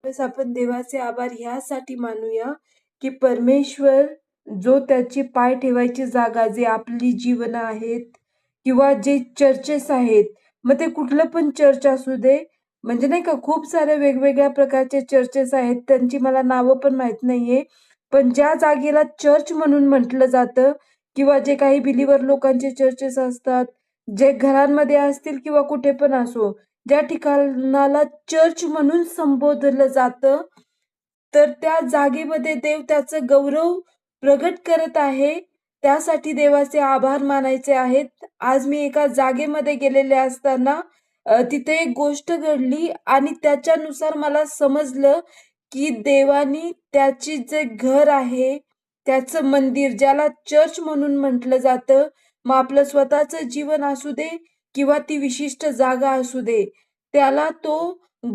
यावेळेस आपण देवाचे आभार ह्यासाठी मानूया, की परमेश्वर जो त्याची पाय ठेवायची जागा जे आपली जीवन आहेत किंवा जे चर्चेस आहेत, मग ते कुठलं पण चर्च असू दे, म्हणजे नाही का खूप सारे वेगवेगळ्या प्रकारचे चर्चेस आहेत. त्यांची मला नावं पण माहित नाहीये. पण ज्या जागेला चर्च म्हणून म्हटलं जातं किंवा जे काही बिलीव्हर लोकांचे चर्चेस असतात, जे घरांमध्ये असतील किंवा कुठे पण असो, ज्या ठिकाणाला चर्च म्हणून संबोधलं जातं, तर त्या जागेमध्ये देव त्याचं गौरव प्रगट करत आहे. त्यासाठी देवाचे आभार मानायचे आहेत. आज मी एका जागेमध्ये गेलेले असताना तिथे एक गोष्ट घडली आणि त्याच्यानुसार मला समजलं, की देवानी त्याची जे घर आहे, त्याचं मंदिर ज्याला चर्च म्हणून म्हटलं जातं, मग आपलं स्वतःचं जीवन असू दे किंवा ती विशिष्ट जागा असू दे, त्याला तो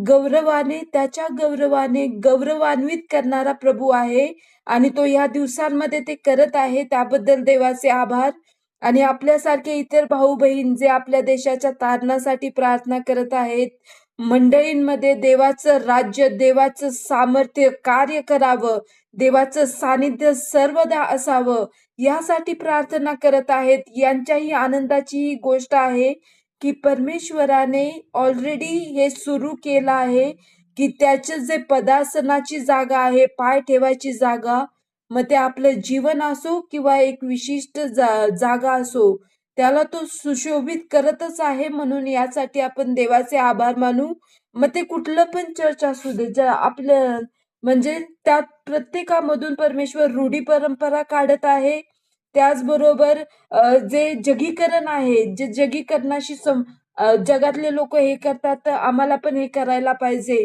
गौरवाने त्याच्या गौरवाने गौरवान्वित करणारा प्रभू आहे आणि तो या दिवसांमध्ये ते करत आहे. त्याबद्दल देवाचे आभार. आणि आपल्यासारखे इतर भाऊ बहीण जे आपल्या देशाच्या तारणासाठी प्रार्थना करत आहेत, मंडळींमध्ये देवाचं राज्य, देवाचं सामर्थ्य कार्य करावं, देवाचं सानिध्य सर्वदा असावं, यासाठी प्रार्थना करत आहेत. यांच्याही आनंदाची ही गोष्ट आहे, की परमेश्वराने ऑलरेडी हे सुरू केलं आहे, की त्याचं जे पदासनाची जागा आहे, पाय ठेवायची जागा, मग ते आपलं जीवन असो किंवा एक विशिष्ट जागा असो, त्याला तो सुशोभित करतच आहे. म्हणून यासाठी आपण देवाचे आभार मानू. मग ते कुठलं पण चर्च असू दे, ज्या आपलं म्हणजे त्यात प्रत्येकामधून परमेश्वर रूढी परंपरा काढत आहे. त्याचबरोबर जे जगीकरण आहे, जे जगीकरणाशी जगातले लोक हे करतात, तर आम्हाला पण हे करायला पाहिजे.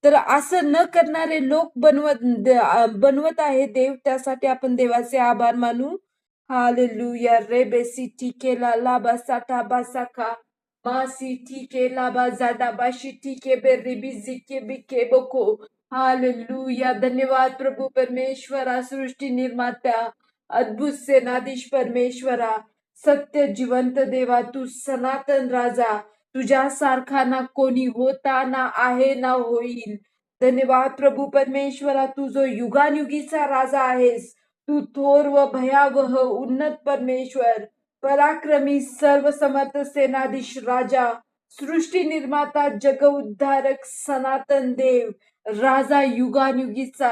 तर असं न करणारे लोक बनवत आहे देव. त्यासाठी आपण देवाचे आभार मानू. हालेलुया. रे बेसी ठीके ला ला बासाटा बासाका मासी ठीके ला बा जादा बाशी ठीके बेरी बिजी के बिके बको. हालेलुया. धन्यवाद प्रभू परमेश्वरा, सृष्टी निर्मात्या, अद्भुत सेनाधीश परमेश्वरा, सत्य जिवंत देवा, तू सनातन राजा, तुझ्यासारखा ना कोणी होता, ना आहे, ना होईल. धन्यवाद प्रभू परमेश्वरा, तू जो युगानुगीचा राजा आहेस, तू थोर व भयावह उन्नत परमेश्वर, पराक्रमी सर्वसमर्थ सेनाधीश राजा, सृष्टी निर्माता, जग उद्धारक, सनातन देव, राजा युगानुगीचा,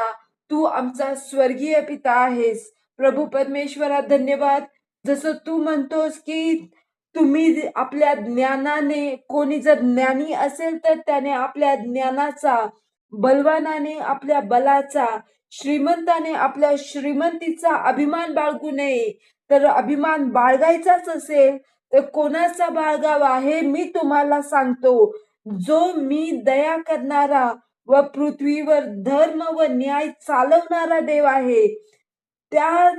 तू आमचा स्वर्गीय पिता आहेस. प्रभू परमेश्वरा धन्यवाद. जसं तू म्हणतोस की तुम्ही आपल्या ज्ञानाने, कोणी जर ज्ञानी असेल तर त्याने आपल्या ज्ञानाचा, बलवानाने आपल्या बलाचा, श्रीमंताने आपल्या श्रीमंतीचा अभिमान बाळगू नये. तर अभिमान बाळगायचाच असेल तर कोणाचा बाळगावा हे मी तुम्हाला सांगतो. जो मी दया करणारा व पृथ्वीवर धर्म व न्याय चालवणारा देव आहे, त्या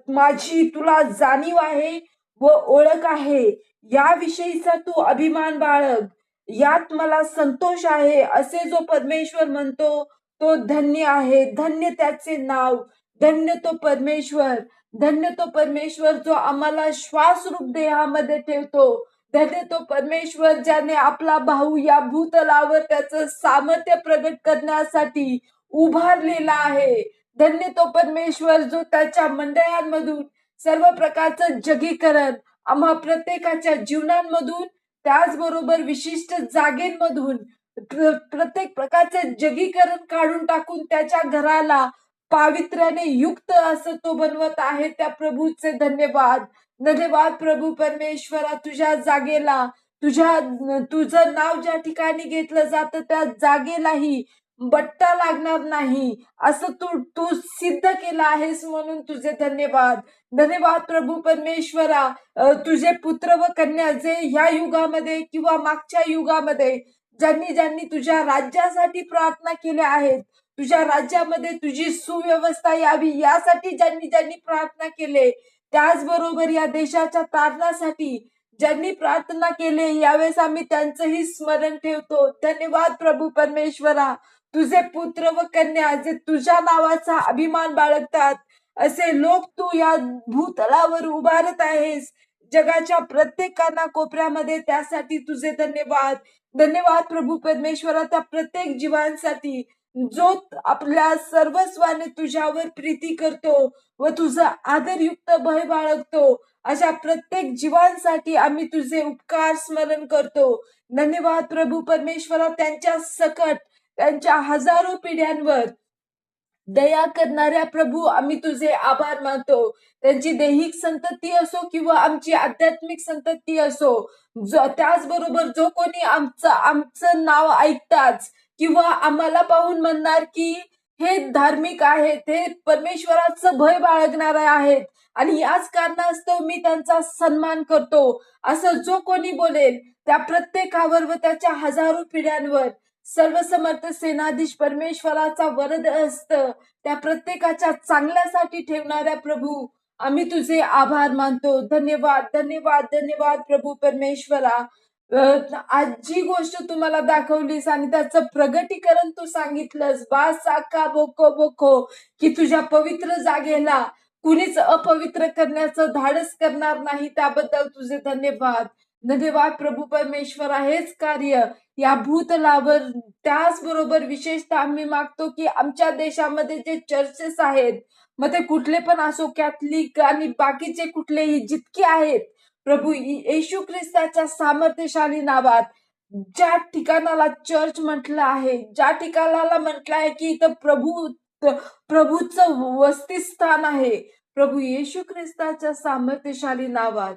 माझी तुला जाणीव आहे व ओळख आहे. याविषयीचा तू अभिमान बाळग, यात मला संतोष आहे, असे जो परमेश्वर म्हणतो तो धन्य आहे. धन्य त्याचे नाव, धन्य तो परमेश्वर, धन्य तो परमेश्वर जो आम्हाला श्वास रूप देहामध्ये ठेवतो. धन्य तो परमेश्वर ज्याने आपला भाऊ या भूतलावर त्याचं सामर्थ्य प्रगट करण्यासाठी उभारलेला आहे. धन्य तो परमेश्वर जो त्याच्या मंडळांमधून सर्व प्रकारचं जगीकरण आम्हा प्रत्येकाच्या जीवनांमधून, त्याचबरोबर विशिष्ट जागेंमधून प्रत्येक प्रकारचे जगीकरण काढून टाकून त्याच्या घराला पावित्र्याने युक्त असं तो बनवत आहे. त्या प्रभूचे धन्यवाद. धन्यवाद प्रभू परमेश्वरा. तुझ्या जागेला, तुझं नाव ज्या ठिकाणी घेतलं जातं त्या जागेलाही बट्टा लागणार नाही असं तू तू सिद्ध केलं आहेस, म्हणून तुझे धन्यवाद. धन्यवाद प्रभू परमेश्वरा. तुझे पुत्र व कन्या जे ह्या युगामध्ये किंवा मागच्या युगामध्ये ज्यांनी ज्यांनी तुझ्या राज्यासाठी प्रार्थना केल्या आहेत, तुझ्या राज्यामध्ये तुझी सुव्यवस्था यावी यासाठी ज्यांनी ज्यांनी प्रार्थना केले, त्याचबरोबर या देशाच्या तारणासाठी ज्यांनी प्रार्थना केले, यावेळेस आम्ही त्यांचंही स्मरण ठेवतो. धन्यवाद प्रभू परमेश्वरा. तुझे पुत्र व कन्या जे तुझ्या नावाचा अभिमान बाळगतात, असे लोक तू या भूतलावर उभारत आहेस. जगाच्या प्रत्येक कानाकोपऱ्यामध्ये, त्यासाठी तुझे धन्यवाद. धन्यवाद प्रभू परमेश्वरा, त्या प्रत्येक जीवांसाठी जो आपल्या सर्वस्वाने तुझ्यावर प्रीती करतो व तुझा आदरयुक्त भय बाळगतो, अशा प्रत्येक जीवांसाठी आम्ही तुझे उपकार स्मरण करतो. धन्यवाद प्रभू परमेश्वरा, त्यांच्या सकट त्यांच्या हजारो पिढ्यांवर दया करणाऱ्या प्रभू, आम्ही तुझे आभार मानतो. त्यांची दैहिक संतती असो किंवा आमची आध्यात्मिक संतती असो, त्याचबरोबर जो कोणी आमचं नाव ऐकताच किंवा आम्हाला पाहून म्हणणार की हे धार्मिक आहेत, हे परमेश्वराचं भय बाळगणारे आहेत आणि याच कारणास्तव मी त्यांचा सन्मान करतो, असं जो कोणी बोलेल, त्या प्रत्येकावर व त्याच्या हजारो पिढ्यांवर सर्वसमर्थ सेनाधीश परमेश्वराचा वरद हस्त त्या प्रत्येकाच्या चांगल्यासाठी ठेवणाऱ्या प्रभू, आम्ही तुझे आभार मानतो. धन्यवाद, धन्यवाद, धन्यवाद प्रभू परमेश्वरा. आज जी गोष्ट तुम्हाला दाखवलीस आणि त्याचं प्रगटीकरण तू सांगितलंस, बा साका बोको बोको, की तुझ्या पवित्र जागेला कुणीच अपवित्र करण्याचं धाडस करणार नाही, त्याबद्दल तुझे धन्यवाद. धन्यवाद प्रभू परमेश्वरा. हेच कार्य या भूतलावर, त्याचबरोबर विशेषतः आम्ही मागतो की आमच्या देशामध्ये जे चर्चेस आहेत, मग ते कुठले पण असो, कॅथलिक आणि बाकीचे कुठलेही जितके आहेत, प्रभू येशू ख्रिस्ताच्या सामर्थ्यशाली नावात ज्या ठिकाणाला चर्च म्हटलं आहे, ज्या ठिकाणाला म्हटलं आहे की इथं प्रभूचं वसतिस्थान आहे, प्रभू येशू ख्रिस्ताच्या सामर्थ्यशाली नावात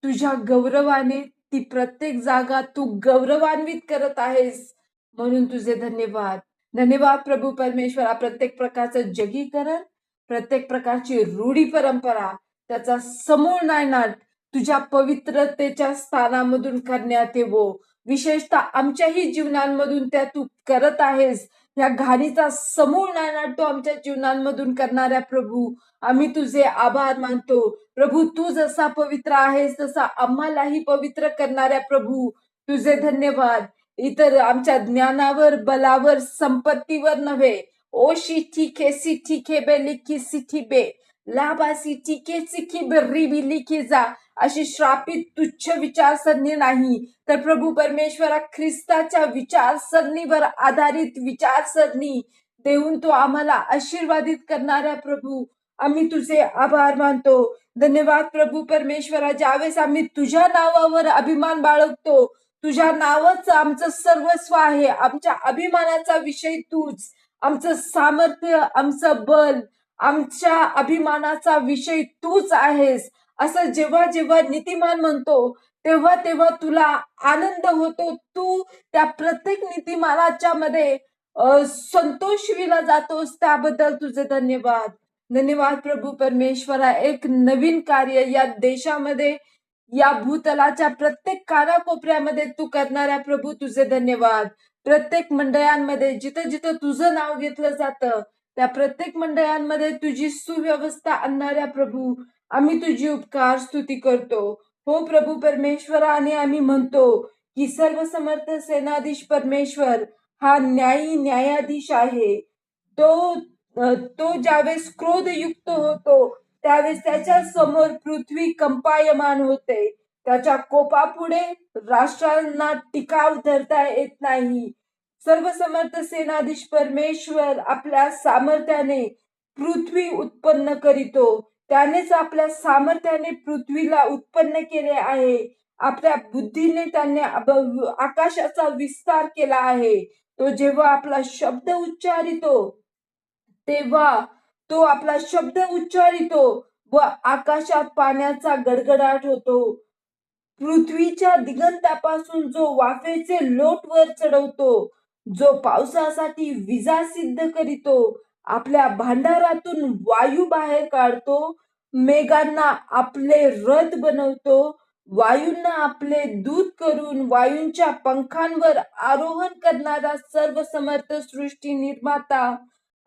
तुझ्या गौरवाने ती प्रत्येक जागा तू गौरवान्वित करत आहेस, म्हणून तुझे धन्यवाद. धन्यवाद प्रभू परमेश्वरा. प्रत्येक प्रकारचं जगीकरण, प्रत्येक प्रकारची रूढी परंपरा, त्याचा समूळ नायनाट तुझ्या पवित्रतेच्या स्थानामधून करण्यात येवो. विशेषतः आमच्याही जीवनांमधून त्या तू करत आहेस. या घाणीचा समूळ नायनाट तू आमच्या जीवनांमधून करणाऱ्या प्रभू, आम्ही तुझे आभार मानतो. प्रभू, तू जसा पवित्र आहेस तसा आम्हालाही पवित्र करणाऱ्या प्रभू, तुझे धन्यवाद. इतर आमच्या ज्ञानावर, बलावर, संपत्तीवर नव्हे. ओ शिठी खेसी ठीके बे लिखी सिठी बे लाभासी ठीके सिखी बर्री लिखी जा, अशी श्रापित तुच्छ विचारसरणी नाही, तर प्रभू परमेश्वरा, ख्रिस्ताच्या विचारसरणीवर आधारित विचारसरणी देऊन तो आम्हाला आशीर्वादित करणाऱ्या प्रभू, आम्ही तुझे आभार मानतो. धन्यवाद प्रभू परमेश्वरा. ज्यावेळेस आम्ही तुझ्या नावावर अभिमान बाळगतो, तुझ्या नावच आमचं सर्वस्व आहे, आमच्या अभिमानाचा विषय तूच, आमचं सामर्थ्य, आमचं बल, आमच्या अभिमानाचा विषय तूच आहेस, असं जेव्हा जेव्हा नीतिमान म्हणतो, तेव्हा तेव्हा तुला आनंद होतो. तू त्या प्रत्येक नीतिमानाच्या मध्ये संतोषविला जातोस, त्याबद्दल तुझे धन्यवाद. धन्यवाद प्रभू परमेश्वरा. एक नवीन कार्य या देशामध्ये, या भूतलाच्या प्रत्येक कानाकोपऱ्यामध्ये तू करणाऱ्या प्रभू, तुझे धन्यवाद. प्रत्येक मंडळांमध्ये जिथं जिथं तुझं नाव घेतलं जातं, त्या प्रत्येक मंडळांमध्ये तुझी सुव्यवस्था आणणाऱ्या प्रभू, आम्ही तुझी उपकार स्तुती करतो. हो प्रभू परमेश्वरा, आणि आम्ही म्हणतो की सर्वसमर्थ सेनाधीश परमेश्वर हा न्यायाधीश आहे. तो ज्यावेळेस क्रोधयुक्त होतो, त्यावेळेस त्याच्या समोर पृथ्वी कंपायमान होते. त्याच्या कोपापुढे राष्ट्रांना टिकाव धरता येत नाही. सर्वसमर्थ सेनाधीश परमेश्वर आपल्या सामर्थ्याने पृथ्वी उत्पन्न करीतो. त्यानेच आपल्या सामर्थ्याने पृथ्वीला उत्पन्न केले आहे. आपल्या बुद्धीने त्याने आकाशाचा विस्तार केला आहे. तो जेव्हा आपला शब्द उच्चारितो, तेव्हा तो आपला शब्द उच्चारितो व आकाशात पाण्याचा गडगडाट होतो. पृथ्वीच्या दिगंतापासून जो वाफेचे लोट वर चढवतो, जो पावसासाठी विजा सिद्ध करीतो, आपल्या भांडारातून वायू बाहेर काढतो, मेघांना आपले रथ बनवतो, वायूंना आपले दूत करून वायूंच्या पंखांवर आरोहण करणारा सर्वसमर्थ सृष्टी निर्माता,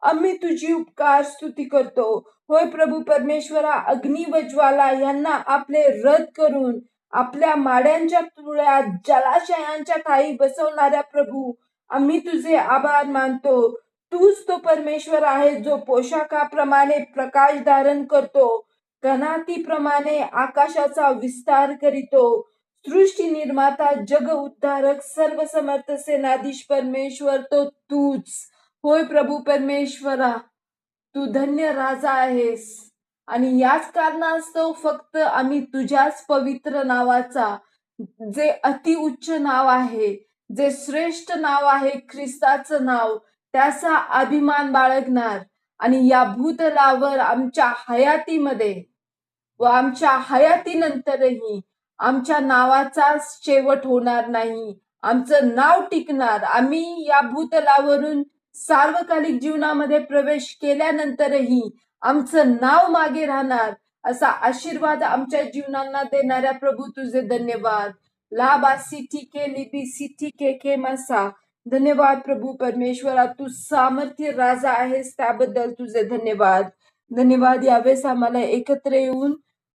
आम्ही तुझी उपकार स्तुती करतो. होय प्रभू परमेश्वरा, अग्नी व ज्वाला यांना आपले रथ करून आपल्या माड्यांच्या तुळ्यात जलाशयांच्या ठाई बसवणाऱ्या प्रभू, आम्ही तुझे आभार मानतो. तूच तो परमेश्वर आहे जो पोशाखाप्रमाणे प्रकाश धारण करतो. कणातीप्रमाणे आकाशाचा विस्तार करीतो. सृष्टी निर्माता, जग उद्धारक, सर्वसमर्थ सेनाधीश परमेश्वर तो तूच. होय प्रभू परमेश्वरा, तू धन्य राजा आहेस आणि याच कारणास्तव फक्त आम्ही तुझ्याच पवित्र नावाचा, जे अतिउच्च नाव आहे, जे श्रेष्ठ नाव आहे, ख्रिस्ताचं नाव, त्याचा अभिमान बाळगणार आणि या भूतलावर आमच्या हयातीमध्ये व आमच्या हयातीनंतरही आमच्या नावाचा शेवट होणार नाही. आमचं नाव टिकणार. आम्ही या भूतलावरून सार्वकालिक जीवनामध्ये प्रवेश केल्यानंतरही आमचं नाव मागे राहणार. असा आशीर्वाद आमच्या जीवनांना देणाऱ्या प्रभू तुझे धन्यवाद. लाबा सिटी के लिबी सिटी के मासा. धन्यवाद प्रभू परमेश्वरा, तू सामर्थ्य राजा आहेस, त्याबद्दल तुझे धन्यवाद. धन्यवाद. यावेळेस आम्हाला एकत्र येऊन